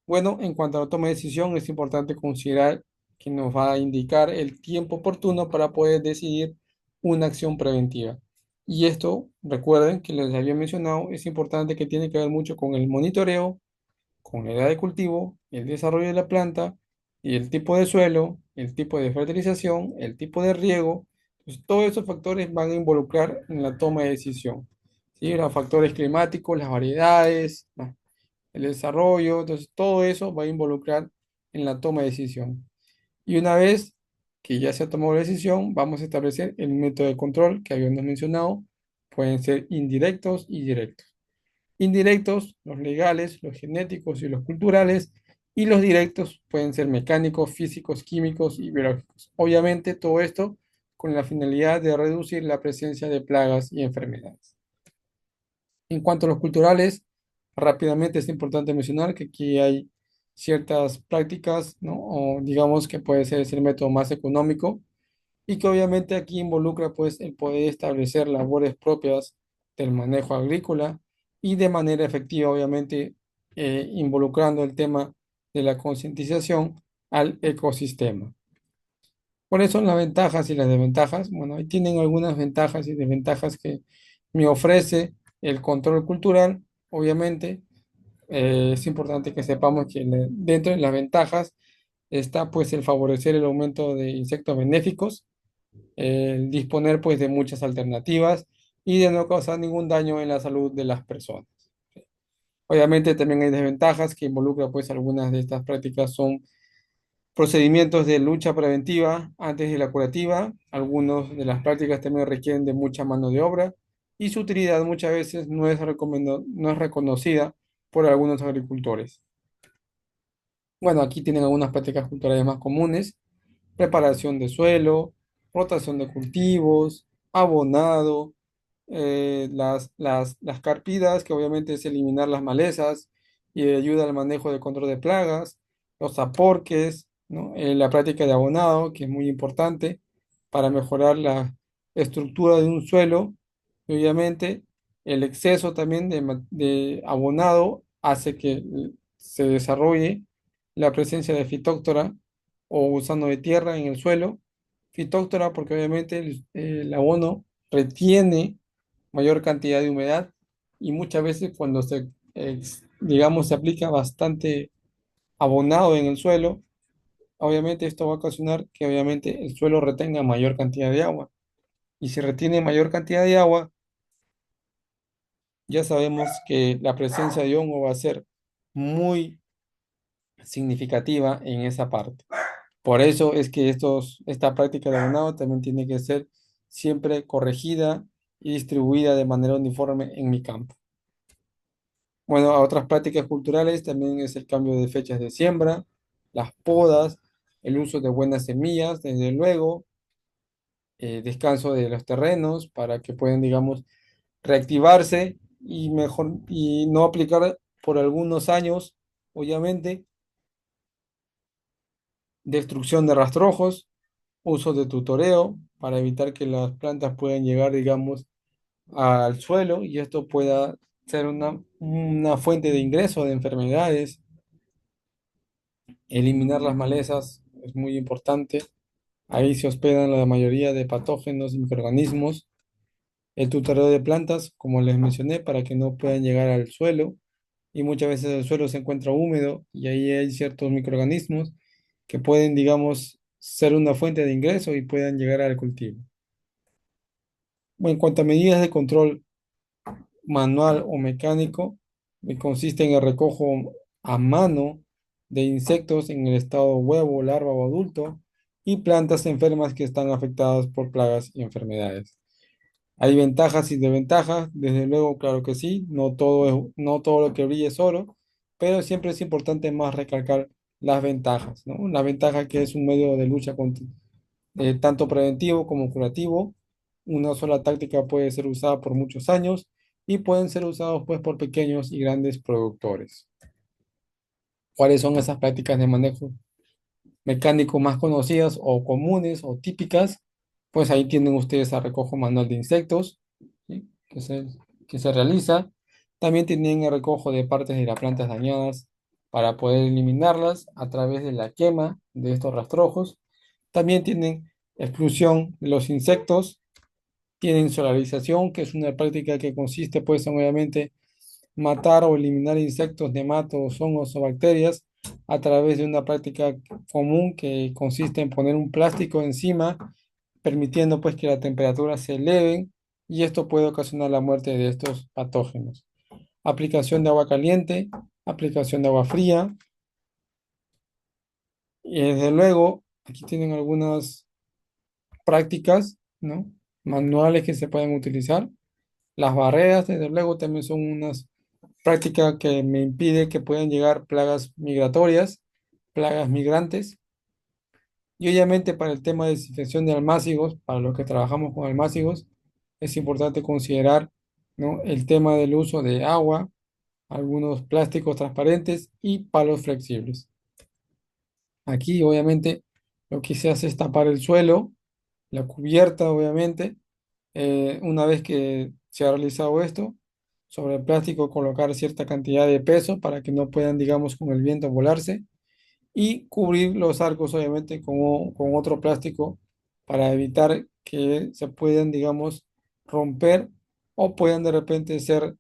Bueno, en cuanto a la toma de decisión, es importante considerar que nos va a indicar el tiempo oportuno para poder decidir una acción preventiva. Y esto, recuerden que les había mencionado, es importante, que tiene que ver mucho con el monitoreo, con la edad de cultivo, el desarrollo de la planta y el tipo de suelo, el tipo de fertilización, el tipo de riego. Pues, todos esos factores van a involucrar en la toma de decisión. ¿Sí? Los factores climáticos, las variedades, ¿no?, el desarrollo, entonces todo eso va a involucrar en la toma de decisión. Y una vez que ya se ha tomado la decisión, vamos a establecer el método de control que habíamos mencionado. Pueden ser indirectos y directos. Indirectos, los legales, los genéticos y los culturales, y los directos pueden ser mecánicos, físicos, químicos y biológicos. Obviamente todo esto con la finalidad de reducir la presencia de plagas y enfermedades. En cuanto a los culturales, rápidamente es importante mencionar que aquí hay ciertas prácticas, ¿no?, o digamos que puede ser el método más económico, y que obviamente aquí involucra pues el poder establecer labores propias del manejo agrícola y de manera efectiva, obviamente, involucrando el tema de la concientización al ecosistema. ¿Cuáles son las ventajas y las desventajas? Bueno, ahí tienen algunas ventajas y desventajas que me ofrece el control cultural, obviamente. Es importante que sepamos que dentro de las ventajas está pues el favorecer el aumento de insectos benéficos, el disponer pues de muchas alternativas y de no causar ningún daño en la salud de las personas. Obviamente también hay desventajas que involucran pues algunas de estas prácticas son procedimientos de lucha preventiva antes de la curativa. Algunas de las prácticas también requieren de mucha mano de obra y su utilidad muchas veces no es reconocida por algunos agricultores. Bueno, aquí tienen algunas prácticas culturales más comunes: preparación de suelo, rotación de cultivos, abonado, las carpidas, que obviamente es eliminar las malezas y ayuda al manejo del control de plagas, los aporques, ¿no? La práctica de abonado, que es muy importante para mejorar la estructura de un suelo. Y obviamente el exceso también de abonado hace que se desarrolle la presencia de fitóctora o gusano de tierra en el suelo. Fitóctora porque obviamente el abono retiene mayor cantidad de humedad y muchas veces cuando digamos, se aplica bastante abonado en el suelo, obviamente esto va a ocasionar que obviamente el suelo retenga mayor cantidad de agua. Y si retiene mayor cantidad de agua, ya sabemos que la presencia de hongo va a ser muy significativa en esa parte. Por eso es que esta práctica de abonado también tiene que ser siempre corregida y distribuida de manera uniforme en mi campo. Bueno, a otras prácticas culturales también es el cambio de fechas de siembra, las podas, el uso de buenas semillas, desde luego, descanso de los terrenos para que puedan, digamos, reactivarse y mejor y no aplicar por algunos años, obviamente, destrucción de rastrojos, uso de tutoreo para evitar que las plantas puedan llegar, digamos, al suelo y esto pueda ser una fuente de ingreso de enfermedades. Eliminar las malezas es muy importante. Ahí se hospedan la mayoría de patógenos y microorganismos. El tutoreo de plantas, como les mencioné, para que no puedan llegar al suelo. Y muchas veces el suelo se encuentra húmedo y ahí hay ciertos microorganismos que pueden, digamos, ser una fuente de ingreso y puedan llegar al cultivo. Bueno, en cuanto a medidas de control manual o mecánico, consiste en el recojo a mano de insectos en el estado huevo, larva o adulto y plantas enfermas que están afectadas por plagas y enfermedades. Hay ventajas y desventajas, desde luego, claro que sí, no todo lo que brilla es oro, pero siempre es importante más recalcar las ventajas, ¿no? La ventaja que es un medio de lucha tanto preventivo como curativo. Una sola táctica puede ser usada por muchos años y pueden ser usados pues por pequeños y grandes productores. ¿Cuáles son esas prácticas de manejo mecánico más conocidas o comunes o típicas? Pues ahí tienen ustedes el recojo manual de insectos, ¿sí? Que se realiza. También tienen el recojo de partes de las plantas dañadas para poder eliminarlas a través de la quema de estos rastrojos. También tienen exclusión de los insectos, tienen solarización, que es una práctica que consiste pues en obviamente matar o eliminar insectos, nematos, hongos o bacterias a través de una práctica común que consiste en poner un plástico encima, permitiendo pues que la temperatura se eleve y esto puede ocasionar la muerte de estos patógenos. Aplicación de agua caliente, aplicación de agua fría y desde luego aquí tienen algunas prácticas, ¿no? Manuales que se pueden utilizar. Las barreras, desde luego, también son unas prácticas que me impide que puedan llegar plagas migratorias, plagas migrantes. Y obviamente para el tema de desinfección de almácigos, para los que trabajamos con almácigos, es importante considerar, ¿no? El tema del uso de agua, algunos plásticos transparentes y palos flexibles. Aquí, obviamente, lo que se hace es tapar el suelo, la cubierta, obviamente. Una vez que se ha realizado esto, sobre el plástico colocar cierta cantidad de peso para que no puedan, digamos, con el viento volarse y cubrir los arcos, obviamente, con otro plástico para evitar que se puedan, digamos, romper o puedan de repente ser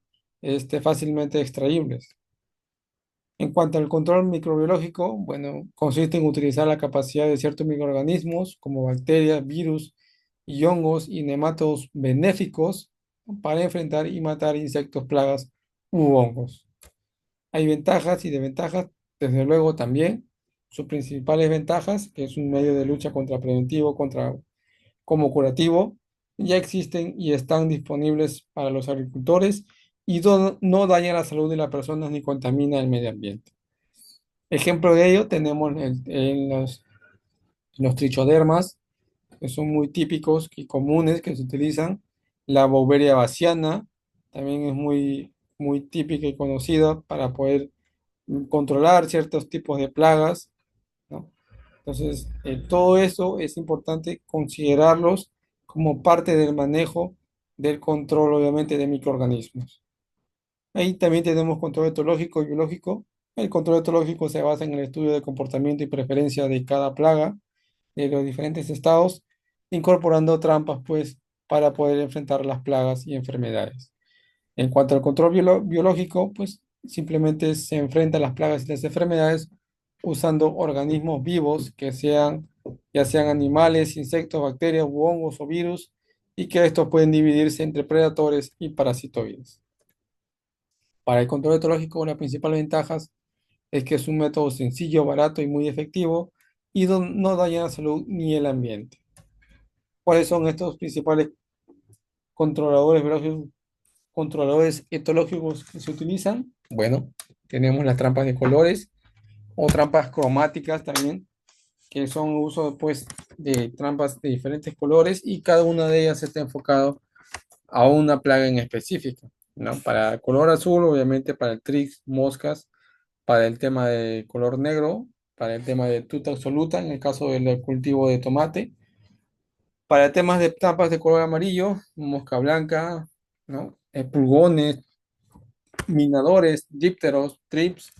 fácilmente extraíbles. En cuanto al control microbiológico, bueno, consiste en utilizar la capacidad de ciertos microorganismos como bacterias, virus y hongos y nematodos benéficos para enfrentar y matar insectos, plagas u hongos. Hay ventajas y desventajas, desde luego también. Sus principales ventajas, que es un medio de lucha contra preventivo, contra como curativo, ya existen y están disponibles para los agricultores y no daña la salud de las personas ni contamina el medio ambiente. Ejemplo de ello tenemos en los trichodermas, que son muy típicos y comunes que se utilizan. La Beauveria baciana también es muy típica y conocida para poder controlar ciertos tipos de plagas, ¿no? Entonces, todo eso es importante considerarlos como parte del manejo del control, obviamente, de microorganismos. Ahí también tenemos control etológico y biológico. El control etológico se basa en el estudio del comportamiento y preferencia de cada plaga de los diferentes estados, incorporando trampas, pues, para poder enfrentar las plagas y enfermedades. En cuanto al control biológico, pues simplemente se enfrenta a las plagas y las enfermedades usando organismos vivos que sean, ya sean animales, insectos, bacterias, u hongos o virus, y que estos pueden dividirse entre predadores y parasitoides. Para el control etológico, las principales ventajas es que es un método sencillo, barato y muy efectivo y no daña la salud ni el ambiente. ¿Cuáles son estos principales controladores biológicos, controladores etológicos que se utilizan? Bueno, tenemos las trampas de colores o trampas cromáticas también, que son uso pues, de trampas de diferentes colores y cada una de ellas está enfocado a una plaga en específico, ¿no? Para el color azul, obviamente para el trix, moscas, para el tema de color negro, para el tema de tuta absoluta, en el caso del cultivo de tomate, para temas de trampas de color amarillo, mosca blanca, ¿no? Pulgones, minadores, dípteros, trips,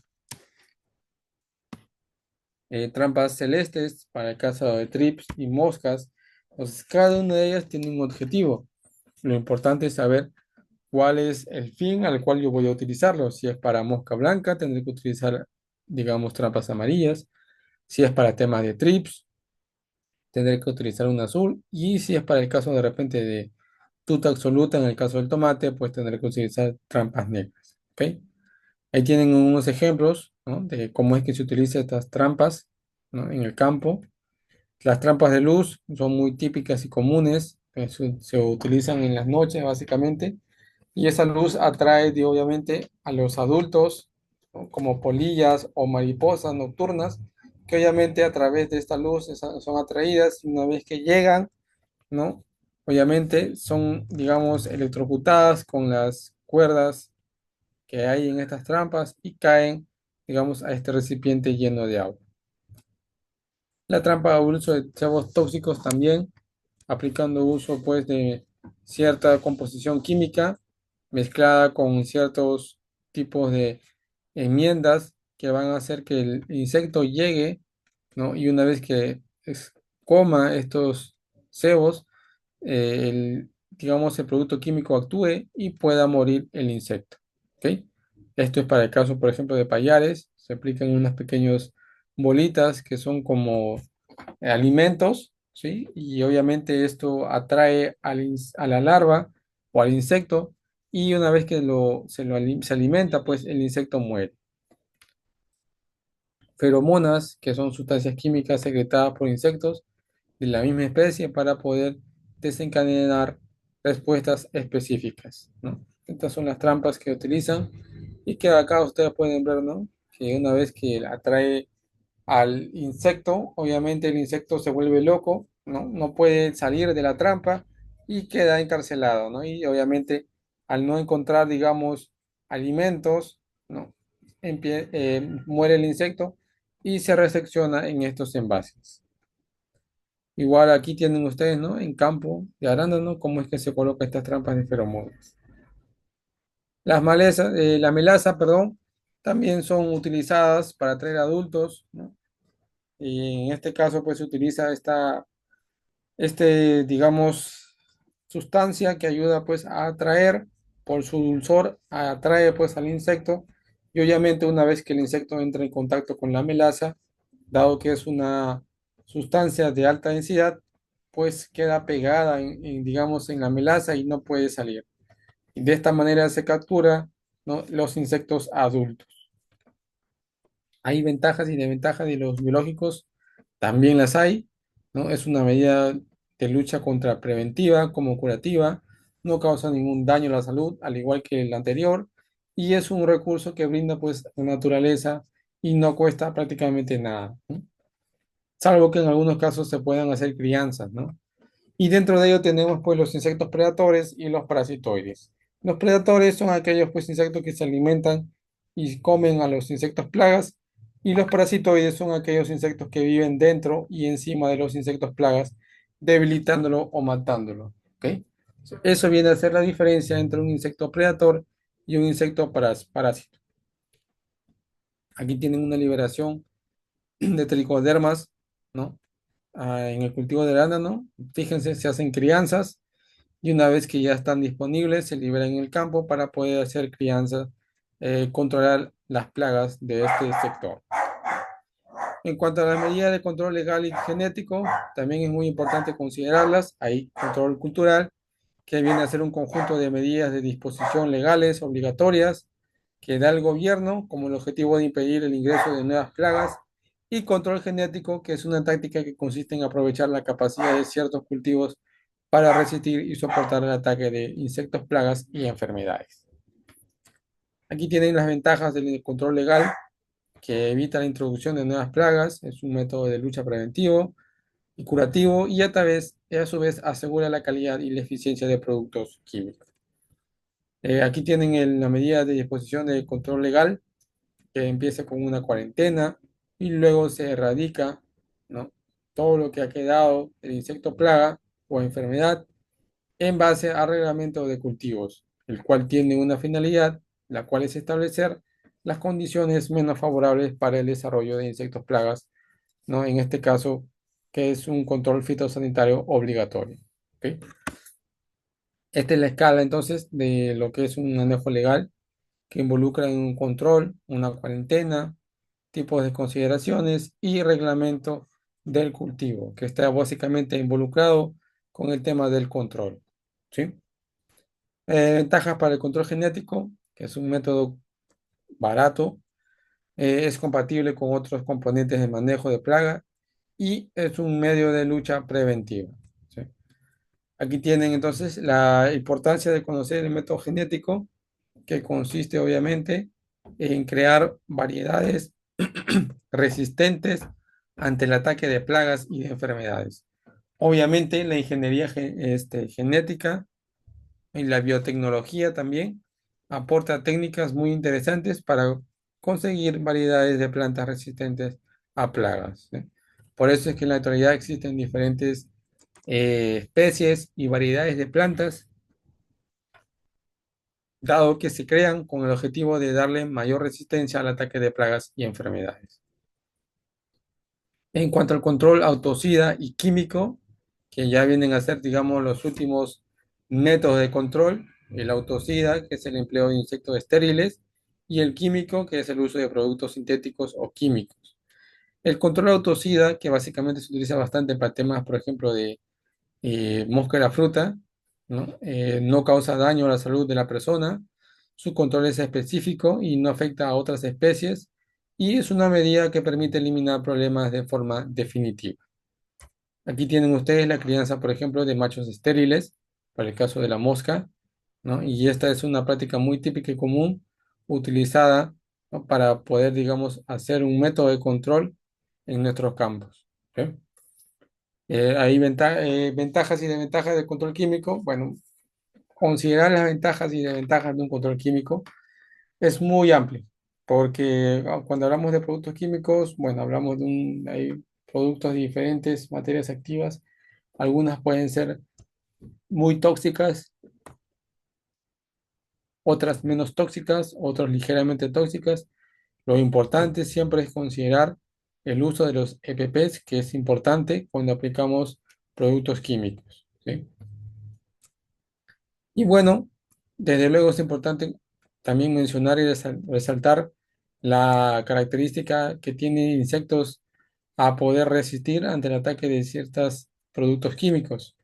trampas celestes para el caso de trips y moscas. Entonces, cada una de ellas tiene un objetivo. Lo importante es saber cuál es el fin al cual yo voy a utilizarlo. Si es para mosca blanca, tendré que utilizar, digamos, trampas amarillas. Si es para temas de trips, tendré que utilizar un azul. Y si es para el caso de repente de tuta absoluta, en el caso del tomate, pues tendré que utilizar trampas negras. ¿Ok? Ahí tienen unos ejemplos, ¿no? De cómo es que se utilizan estas trampas, ¿no? En el campo. Las trampas de luz son muy típicas y comunes, se utilizan en las noches básicamente, y esa luz atrae, obviamente, a los adultos, ¿no? Como polillas o mariposas nocturnas, que obviamente a través de esta luz son atraídas y una vez que llegan, ¿no? Obviamente son, digamos, electrocutadas con las cuerdas que hay en estas trampas y caen, digamos, a este recipiente lleno de agua. La trampa de uso de cebos tóxicos también, aplicando uso pues de cierta composición química mezclada con ciertos tipos de enmiendas que van a hacer que el insecto llegue, ¿no? Y una vez que coma estos cebos, digamos, el producto químico actúe y pueda morir el insecto. ¿Ok? Esto es para el caso, por ejemplo, de payares. Se aplican unas pequeñas bolitas que son como alimentos, ¿sí? Y obviamente esto atrae a la larva o al insecto y una vez que se alimenta, pues el insecto muere. Feromonas, que son sustancias químicas secretadas por insectos de la misma especie para poder desencadenar respuestas específicas, ¿no? Estas son las trampas que utilizan y que acá ustedes pueden ver, ¿no? Que una vez que atrae al insecto, obviamente el insecto se vuelve loco, ¿no? No puede salir de la trampa y queda encarcelado, ¿no? Y obviamente al no encontrar, digamos, alimentos, ¿no? Muere el insecto y se resecciona en estos envases. Igual aquí tienen ustedes, ¿no? En campo de arándano, cómo es que se coloca estas trampas de feromonas. La melaza, perdón, también son utilizadas para atraer adultos, ¿no? Y en este caso, pues se utiliza digamos, sustancia que ayuda, pues, a atraer, por su dulzor, atrae, pues, al insecto Y obviamente una vez que el insecto entra en contacto con la melaza, dado que es una sustancia de alta densidad, pues queda pegada digamos, en la melaza y no puede salir. Y de esta manera se captura, ¿no?, los insectos adultos. Hay ventajas y desventajas de los biológicos, también las hay, ¿no? Es una medida de lucha contra preventiva como curativa, no causa ningún daño a la salud, al igual que el anterior, y es un recurso que brinda pues la naturaleza y no cuesta prácticamente nada, ¿no? Salvo que en algunos casos se puedan hacer crianzas, ¿no? Y dentro de ello tenemos pues los insectos predadores y los parasitoides. Los predadores son aquellos pues insectos que se alimentan y comen a los insectos plagas, y los parasitoides son aquellos insectos que viven dentro y encima de los insectos plagas, debilitándolo o matándolo. ¿Ok? Eso viene a ser la diferencia entre un insecto predador y un insecto parásito. Aquí tienen una liberación de tricodermas, ¿no? En el cultivo del arándano, fíjense, se hacen crianzas y una vez que ya están disponibles, se liberan en el campo para poder hacer crianzas, controlar las plagas de este sector. En cuanto a las medidas de control legal y genético, también es muy importante considerarlas. Hay control cultural, que viene a ser un conjunto de medidas de disposición legales obligatorias que da el gobierno como el objetivo de impedir el ingreso de nuevas plagas, y control genético, que es una táctica que consiste en aprovechar la capacidad de ciertos cultivos para resistir y soportar el ataque de insectos, plagas y enfermedades. Aquí tienen las ventajas del control legal, que evita la introducción de nuevas plagas, es un método de lucha preventivo y curativo, y a su vez asegura la calidad y la eficiencia de productos químicos. Aquí tienen la medida de disposición de control legal, que empieza con una cuarentena y luego se erradica, ¿no?, todo lo que ha quedado del insecto plaga o enfermedad en base al reglamento de cultivos, el cual tiene una finalidad, la cual es establecer las condiciones menos favorables para el desarrollo de insectos plagas, ¿no? En este caso, que es un control fitosanitario obligatorio. ¿Ok? Esta es la escala entonces de lo que es un manejo legal, que involucra en un control, una cuarentena, tipos de consideraciones y reglamento del cultivo, que está básicamente involucrado con el tema del control. ¿Sí? Ventajas para el control genético, que es un método barato, es compatible con otros componentes de manejo de plaga y es un medio de lucha preventiva. ¿Sí? Aquí tienen entonces la importancia de conocer el método genético, que consiste obviamente en crear variedades resistentes ante el ataque de plagas y de enfermedades. Obviamente la ingeniería genética y la biotecnología también aporta técnicas muy interesantes para conseguir variedades de plantas resistentes a plagas, ¿sí? Por eso es que en la actualidad existen diferentes especies y variedades de plantas, dado que se crean con el objetivo de darle mayor resistencia al ataque de plagas y enfermedades. En cuanto al control autocida y químico, que ya vienen a ser, digamos, los últimos métodos de control, el autocida, que es el empleo de insectos estériles, y el químico, que es el uso de productos sintéticos o químicos. El control autocida, que básicamente se utiliza bastante para temas, por ejemplo, de mosca de la fruta, ¿no? No causa daño a la salud de la persona, su control es específico y no afecta a otras especies, y es una medida que permite eliminar problemas de forma definitiva. Aquí tienen ustedes la crianza, por ejemplo, de machos estériles, para el caso de la mosca, ¿no? Y esta es una práctica muy típica y común utilizada, ¿no?, para poder, digamos, hacer un método de control en nuestros campos. ¿Ok? Hay ventajas y desventajas del control químico. Bueno, considerar las ventajas y desventajas de un control químico es muy amplio, porque cuando hablamos de productos químicos, bueno, hablamos hay productos de diferentes materias activas. Algunas pueden ser muy tóxicas, otras menos tóxicas, otras ligeramente tóxicas. Lo importante siempre es considerar el uso de los EPPs, que es importante cuando aplicamos productos químicos, ¿sí? Y bueno, desde luego es importante también mencionar y resaltar la característica que tienen insectos a poder resistir ante el ataque de ciertos productos químicos.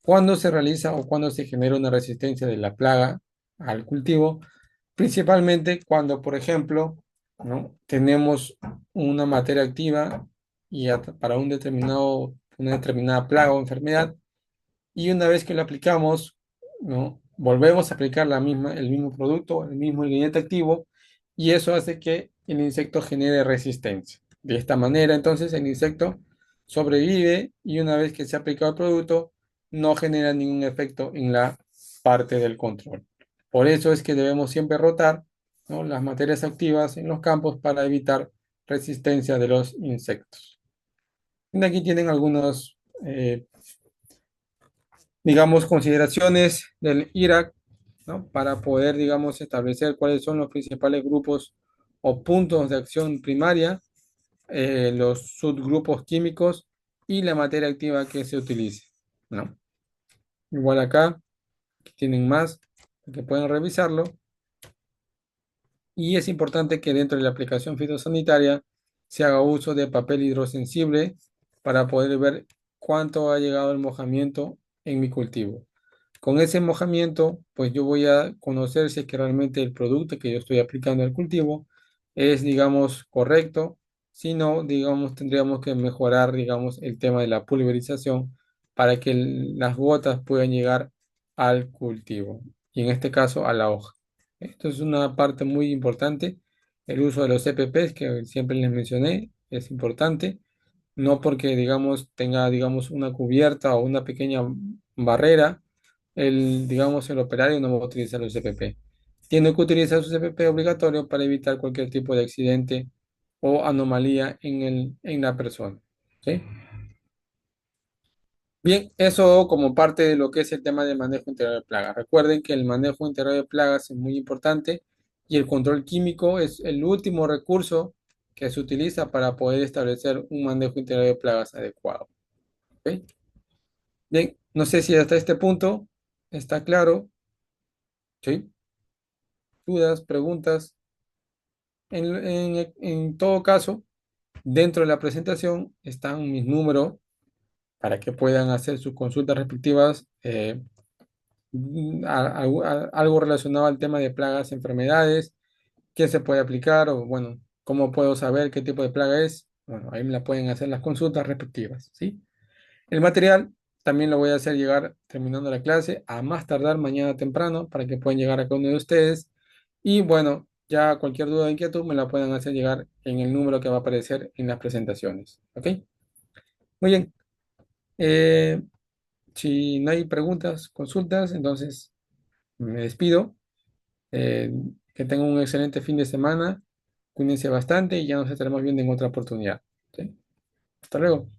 Cuando se realiza o cuando se genera una resistencia de la plaga al cultivo, principalmente cuando, por ejemplo, ¿no? tenemos una materia activa y para una determinada plaga o enfermedad, y una vez que lo aplicamos, ¿no? Volvemos a aplicar el mismo producto, el mismo ingrediente activo, y eso hace que el insecto genere resistencia. De esta manera, entonces, el insecto sobrevive y una vez que se ha aplicado el producto, no genera ningún efecto en la parte del control. Por eso es que debemos siempre rotar, ¿no? las materias activas en los campos para evitar resistencia de los insectos. Y aquí tienen algunos digamos, consideraciones del Irak, ¿no? Para poder, digamos, establecer cuáles son los principales grupos o puntos de acción primaria, los subgrupos químicos y la materia activa que se utilice, ¿no? Igual acá tienen más que pueden revisarlo. Y es importante que dentro de la aplicación fitosanitaria se haga uso de papel hidrosensible para poder ver cuánto ha llegado el mojamiento en mi cultivo. Con ese mojamiento, pues yo voy a conocer si es que realmente el producto que yo estoy aplicando al cultivo es, digamos, correcto. Si no, digamos, tendríamos que mejorar, digamos, el tema de la pulverización para que las gotas puedan llegar al cultivo y en este caso a la hoja. Esto es una parte muy importante. El uso de los CPPs que siempre les mencioné es importante, no porque, digamos, tenga, digamos, una cubierta o una pequeña barrera, digamos, el operario no va a utilizar los CPP. Tiene que utilizar su CPP obligatorio para evitar cualquier tipo de accidente o anomalía en la persona. ¿Sí? Bien, eso como parte de lo que es el tema del manejo integral de plagas. Recuerden que el manejo integral de plagas es muy importante y el control químico es el último recurso que se utiliza para poder establecer un manejo integral de plagas adecuado. ¿Ok? Bien, no sé si hasta este punto está claro. ¿Sí? Dudas, preguntas. En todo caso, dentro de la presentación están mis números para que puedan hacer sus consultas respectivas. Algo relacionado al tema de plagas, enfermedades, qué se puede aplicar o bueno, cómo puedo saber qué tipo de plaga es. Bueno, ahí me la pueden hacer las consultas respectivas, ¿sí? El material también lo voy a hacer llegar terminando la clase a más tardar mañana temprano para que puedan llegar a cada uno de ustedes. Y bueno, ya cualquier duda o inquietud me la pueden hacer llegar en el número que va a aparecer en las presentaciones. ¿Ok? Muy bien. Eh, si no hay preguntas, consultas, entonces me despido. Eh, que tengan un excelente fin de semana. Cuídense bastante y ya nos estaremos viendo en otra oportunidad. ¿Sí? Hasta luego.